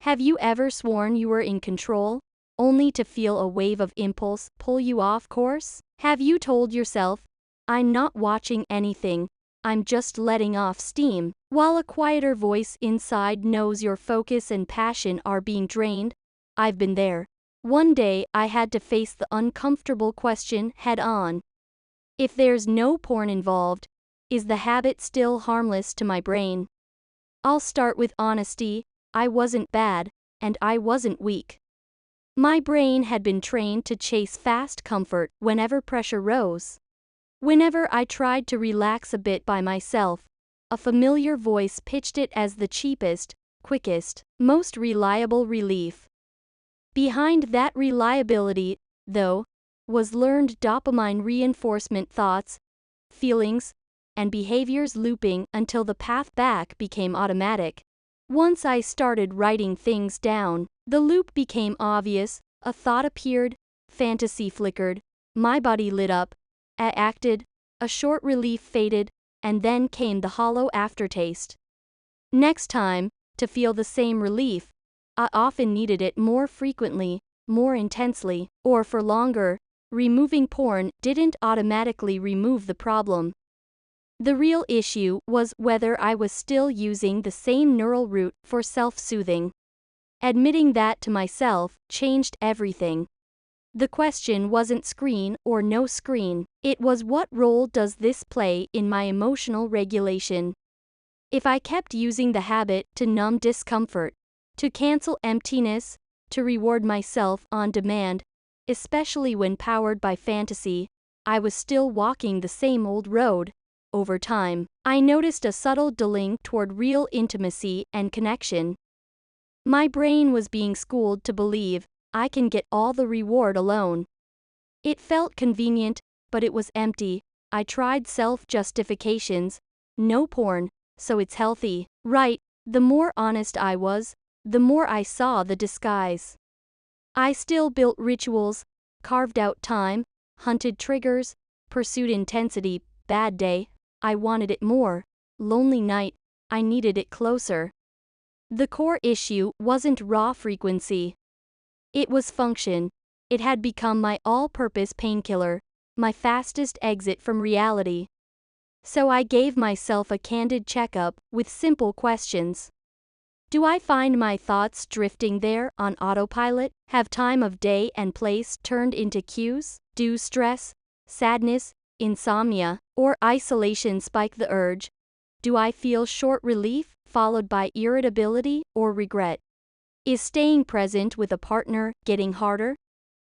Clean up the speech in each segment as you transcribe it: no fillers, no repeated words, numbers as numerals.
Have you ever sworn you were in control, only to feel a wave of impulse pull you off course? Have you told yourself, "I'm not watching anything, I'm just letting off steam," while a quieter voice inside knows your focus and passion are being drained? I've been there. One day I had to face the uncomfortable question head on. If there's no porn involved, is the habit still harmless to my brain? I'll start with honesty. I wasn't bad, and I wasn't weak. My brain had been trained to chase fast comfort whenever pressure rose. Whenever I tried to relax a bit by myself, a familiar voice pitched it as the cheapest, quickest, most reliable relief. Behind that reliability, though, was learned dopamine reinforcement thoughts, feelings, and behaviors looping until the path back became automatic. Once I started writing things down, the loop became obvious. A thought appeared, fantasy flickered, my body lit up, I acted, a short relief faded, and then came the hollow aftertaste. Next time, to feel the same relief, I often needed it more frequently, more intensely, or for longer. Removing porn didn't automatically remove the problem. The real issue was whether I was still using the same neural route for self-soothing. Admitting that to myself changed everything. The question wasn't screen or no screen, it was what role does this play in my emotional regulation? If I kept using the habit to numb discomfort, to cancel emptiness, to reward myself on demand, especially when powered by fantasy, I was still walking the same old road. Over time, I noticed a subtle dulling toward real intimacy and connection. My brain was being schooled to believe, I can get all the reward alone. It felt convenient, but it was empty. I tried self-justifications. No porn, so it's healthy. Right, the more honest I was, the more I saw the disguise. I still built rituals, carved out time, hunted triggers, pursued intensity. Bad day, I wanted it more. Lonely night, I needed it closer. The core issue wasn't raw frequency. It was function. It had become my all-purpose painkiller, my fastest exit from reality. So I gave myself a candid checkup with simple questions. Do I find my thoughts drifting there on autopilot? Have time of day and place turned into cues? Do stress, sadness, insomnia, or isolation spike the urge? Do I feel short relief, followed by irritability or regret? Is staying present with a partner getting harder?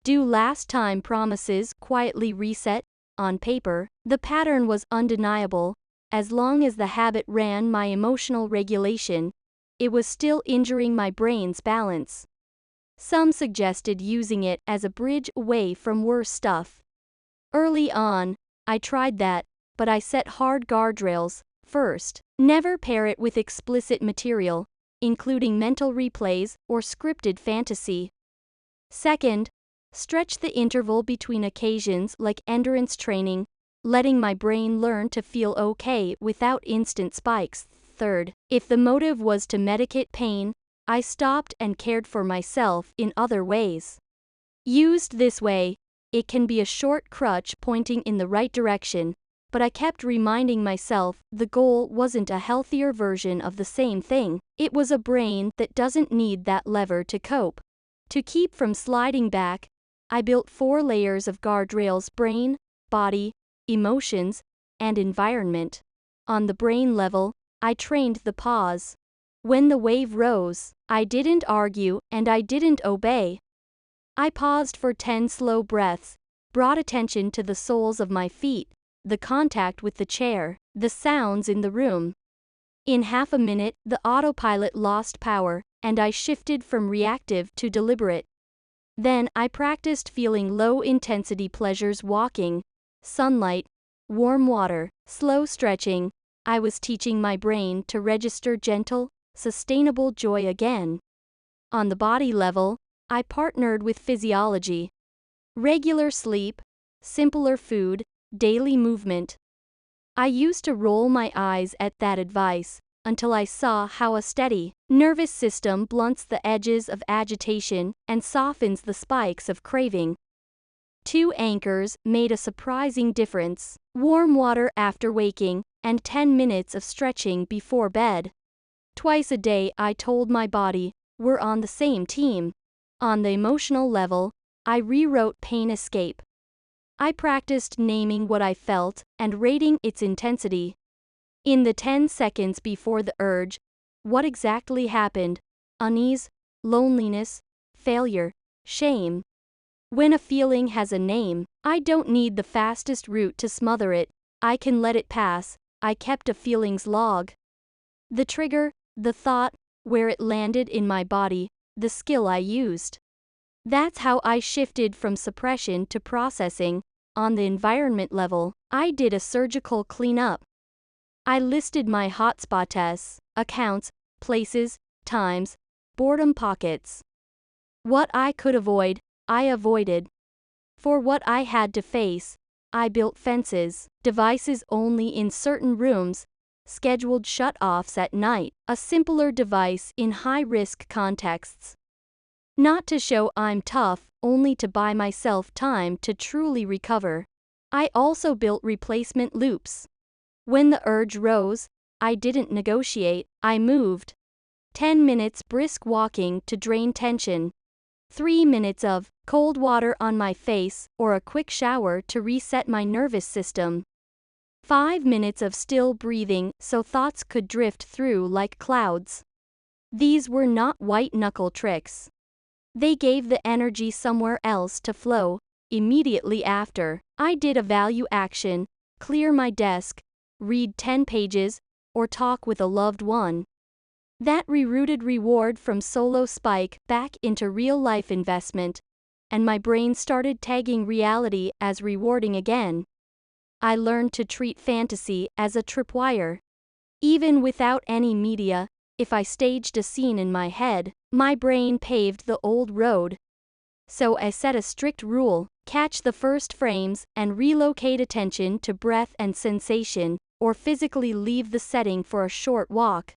Do last time promises quietly reset? On paper, the pattern was undeniable. As long as the habit ran my emotional regulation, it was still injuring my brain's balance. Some suggested using it as a bridge away from worse stuff. Early on, I tried that, but I set hard guardrails. First, never pair it with explicit material, including mental replays or scripted fantasy. Second, stretch the interval between occasions like endurance training, letting my brain learn to feel okay without instant spikes. Third, if the motive was to medicate pain, I stopped and cared for myself in other ways. Used this way, it can be a short crutch pointing in the right direction, but I kept reminding myself the goal wasn't a healthier version of the same thing. It was a brain that doesn't need that lever to cope. To keep from sliding back, I built 4 layers of guardrails: brain, body, emotions, and environment. On the brain level, I trained the pause. When the wave rose, I didn't argue and I didn't obey. I paused for 10 slow breaths, brought attention to the soles of my feet, the contact with the chair, the sounds in the room. In half a minute, the autopilot lost power, and I shifted from reactive to deliberate. Then I practiced feeling low-intensity pleasures: walking, sunlight, warm water, slow stretching. I was teaching my brain to register gentle, sustainable joy again. On the body level, I partnered with physiology. Regular sleep, simpler food, daily movement. I used to roll my eyes at that advice, until I saw how a steady, nervous system blunts the edges of agitation and softens the spikes of craving. 2 anchors made a surprising difference: warm water after waking, and 10 minutes of stretching before bed. Twice a day I told my body, we're on the same team. On the emotional level, I rewrote pain escape. I practiced naming what I felt and rating its intensity. In the 10 seconds before the urge, what exactly happened? Unease, loneliness, failure, shame. When a feeling has a name, I don't need the fastest route to smother it, I can let it pass. I kept a feelings log. The trigger, the thought, where it landed in my body, the skill I used. That's how I shifted from suppression to processing. On the environment level, I did a surgical cleanup. I listed my hotspots, accounts, places, times, boredom pockets. What I could avoid, I avoided. For what I had to face, I built fences, devices only in certain rooms, scheduled shut-offs at night, a simpler device in high-risk contexts. Not to show I'm tough, only to buy myself time to truly recover. I also built replacement loops. When the urge rose, I didn't negotiate, I moved. 10 minutes brisk walking to drain tension. 3 minutes of cold water on my face or a quick shower to reset my nervous system. 5 minutes of still breathing so thoughts could drift through like clouds. These were not white-knuckle tricks. They gave the energy somewhere else to flow. Immediately after, I did a value action: clear my desk, read 10 pages, or talk with a loved one. That rerouted reward from solo spike back into real-life investment, and my brain started tagging reality as rewarding again. I learned to treat fantasy as a tripwire. Even without any media, if I staged a scene in my head, my brain paved the old road. So I set a strict rule: catch the first frames and relocate attention to breath and sensation, or physically leave the setting for a short walk.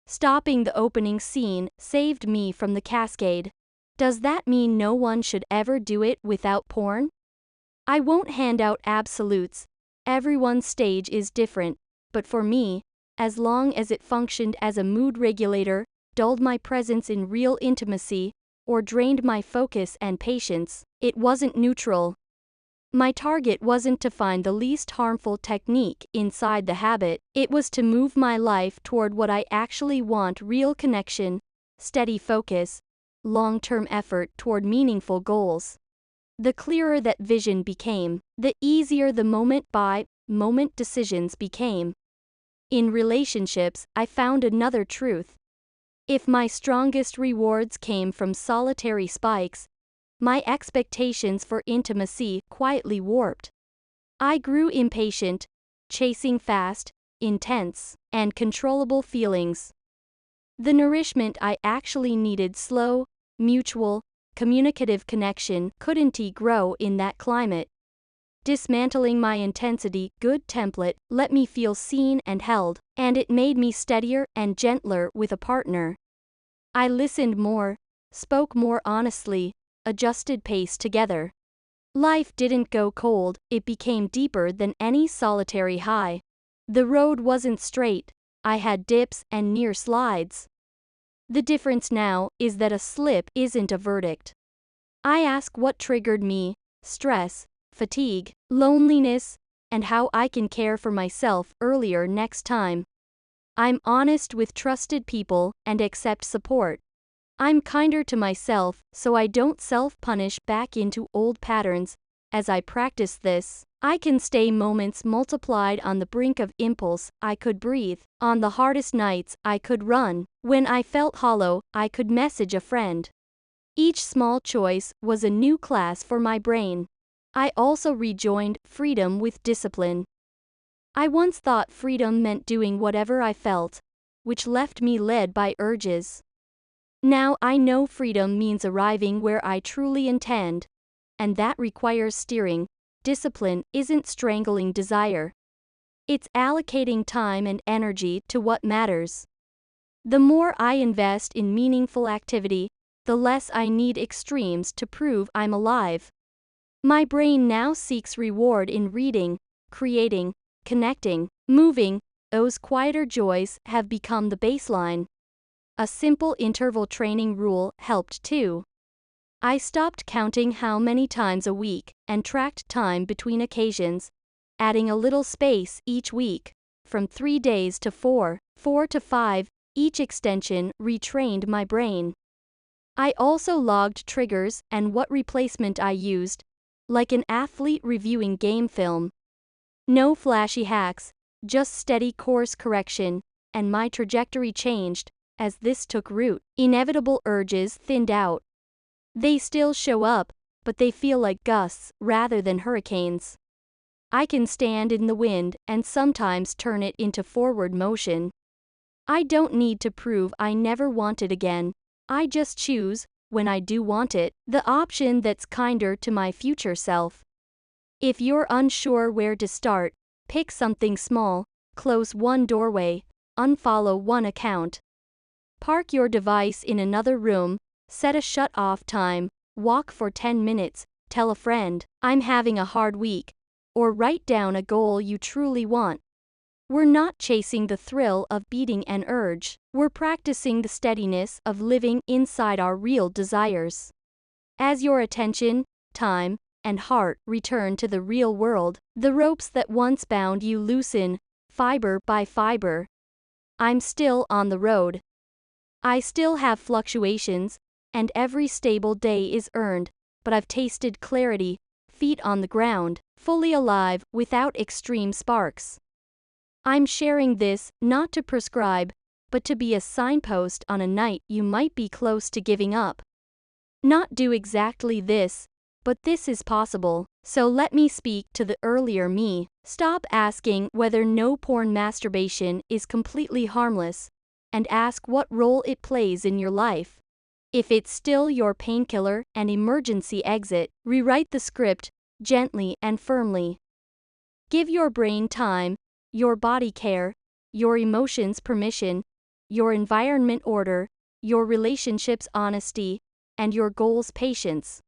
Stopping the opening scene saved me from the cascade. Does that mean no one should ever do it without porn? I won't hand out absolutes. Everyone's stage is different, but for me, as long as it functioned as a mood regulator, dulled my presence in real intimacy, or drained my focus and patience, it wasn't neutral. My target wasn't to find the least harmful technique inside the habit, it was to move my life toward what I actually want: real connection, steady focus, long-term effort toward meaningful goals. The clearer that vision became, the easier the moment-by-moment decisions became. In relationships, I found another truth. If my strongest rewards came from solitary spikes, my expectations for intimacy quietly warped. I grew impatient, chasing fast, intense, and controllable feelings. The nourishment I actually needed: slow, mutual, communicative connection, couldn't grow in that climate. Dismantling my intensity good template let me feel seen and held, and it made me steadier and gentler with a partner. I listened more, spoke more honestly, adjusted pace together. Life didn't go cold, it became deeper than any solitary high. The road wasn't straight, I had dips and near slides. The difference now is that a slip isn't a verdict. I ask what triggered me: stress, fatigue, loneliness, and how I can care for myself earlier next time. I'm honest with trusted people and accept support. I'm kinder to myself so I don't self-punish back into old patterns. As I practice this, I can stay moments multiplied on the brink of impulse. I could breathe. On the hardest nights, I could run. When I felt hollow, I could message a friend. Each small choice was a new class for my brain. I also rejoined freedom with discipline. I once thought freedom meant doing whatever I felt, which left me led by urges. Now I know freedom means arriving where I truly intend, and that requires steering. Discipline isn't strangling desire. It's allocating time and energy to what matters. The more I invest in meaningful activity, the less I need extremes to prove I'm alive. My brain now seeks reward in reading, creating, connecting, moving. Those quieter joys have become the baseline. A simple interval training rule helped too. I stopped counting how many times a week and tracked time between occasions, adding a little space each week, from 3 days to 4, 4 to 5. Each extension retrained my brain. I also logged triggers and what replacement I used, like an athlete reviewing game film. No flashy hacks, just steady course correction, and my trajectory changed as this took root. Inevitable urges thinned out. They still show up, but they feel like gusts rather than hurricanes. I can stand in the wind and sometimes turn it into forward motion. I don't need to prove I never want it again. I just choose, when I do want it, the option that's kinder to my future self. If you're unsure where to start, pick something small, close one doorway, unfollow one account. Park your device in another room, set a shut-off time, walk for 10 minutes, tell a friend, I'm having a hard week, or write down a goal you truly want. We're not chasing the thrill of beating an urge, we're practicing the steadiness of living inside our real desires. As your attention, time, and heart return to the real world, the ropes that once bound you loosen, fiber by fiber. I'm still on the road. I still have fluctuations, and every stable day is earned, but I've tasted clarity, feet on the ground, fully alive, without extreme sparks. I'm sharing this not to prescribe, but to be a signpost on a night you might be close to giving up. Not do exactly this, but this is possible, so let me speak to the earlier me. Stop asking whether no porn masturbation is completely harmless, and ask what role it plays in your life. If it's still your painkiller and emergency exit, rewrite the script, gently and firmly. Give your brain time, your body care, your emotions permission, your environment order, your relationships honesty, and your goals patience.